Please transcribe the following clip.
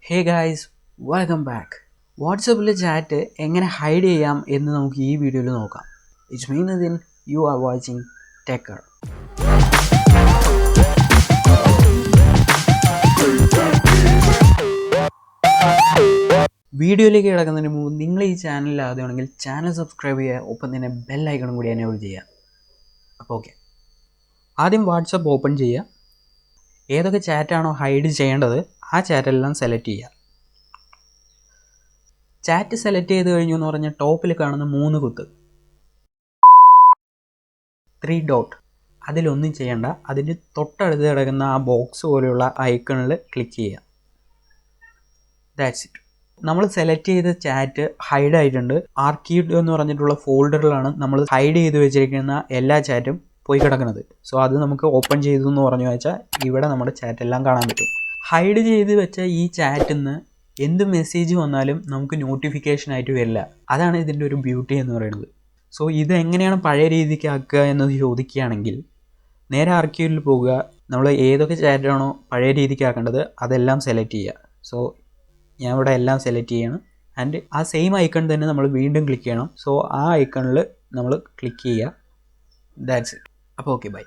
ഹേ guys, welcome back. വാട്സപ്പിലെ chat എങ്ങനെ hide ചെയ്യാം എന്ന് നമുക്ക് ഈ വീഡിയോയിൽ നോക്കാം. It's me Nithin, you are watching Techer. വീഡിയോയിലേക്ക് കിടക്കുന്നതിന് മുമ്പ് നിങ്ങൾ ഈ ചാനലിൽ ആദ്യമാണെങ്കിൽ ചാനൽ സബ്സ്ക്രൈബ് ചെയ്യുക, ഒപ്പം തന്നെ ബെൽ ഐക്കണും കൂടി എനേബിൾ ചെയ്യുക. അപ്പോൾ ഓക്കെ, ആദ്യം വാട്സപ്പ് ഓപ്പൺ ചെയ്യുക. ഏതൊക്കെ ചാറ്റാണോ ഹൈഡ് ചെയ്യേണ്ടത് ആ ചാറ്റെല്ലാം സെലക്ട് ചെയ്യുക. ചാറ്റ് സെലക്ട് ചെയ്ത് കഴിഞ്ഞു എന്ന് പറഞ്ഞാൽ ടോപ്പിൽ കാണുന്ന 3 കുത്ത്, 3 ഡോട്ട്, അതിലൊന്നും ചെയ്യേണ്ട. അതിന് തൊട്ടടുത്ത് കിടക്കുന്ന ആ ബോക്സ് പോലെയുള്ള ഐക്കണിൽ ക്ലിക്ക് ചെയ്യുക. That's it. നമ്മൾ സെലക്ട് ചെയ്ത ചാറ്റ് ഹൈഡ് ആയിട്ടുണ്ട്. ആർക്കീവ്ഡ് എന്ന് പറഞ്ഞിട്ടുള്ള ഫോൾഡറിലാണ് നമ്മൾ ഹൈഡ് ചെയ്ത് വെച്ചിരിക്കുന്ന എല്ലാ ചാറ്റും പോയി കിടക്കുന്നത്. സോ അത് നമുക്ക് ഓപ്പൺ ചെയ്തു എന്ന് പറഞ്ഞു വെച്ചാൽ ഇവിടെ നമ്മുടെ ചാറ്റ് എല്ലാം കാണാൻ പറ്റും. ഹൈഡ് ചെയ്ത് വെച്ച ഈ ചാറ്റിൽ നിന്ന് എന്ത് മെസ്സേജ് വന്നാലും നമുക്ക് നോട്ടിഫിക്കേഷൻ ആയിട്ട് വരില്ല. അതാണ് ഇതിൻ്റെ ഒരു ബ്യൂട്ടി എന്ന് പറയുന്നത്. സോ ഇത് എങ്ങനെയാണ് പഴയ രീതിക്ക് ആക്കുക എന്ന് ചോദിക്കുകയാണെങ്കിൽ നേരെ ആർക്കീവിൽ പോകുക. നമ്മൾ ഏതൊക്കെ ചാറ്റാണോ പഴയ രീതിക്ക് ആക്കേണ്ടത് അതെല്ലാം സെലക്ട് ചെയ്യുക. സോ ഞാൻ ഇവിടെ എല്ലാം സെലക്ട് ചെയ്യണം. ആൻഡ് ആ സെയിം ഐക്കൺ തന്നെ നമ്മൾ വീണ്ടും ക്ലിക്ക് ചെയ്യണം. സോ ആ ഐക്കണിൽ നമ്മൾ ക്ലിക്ക് ചെയ്യുക. That's it. അപ്പോൾ ഓക്കെ, ബൈ.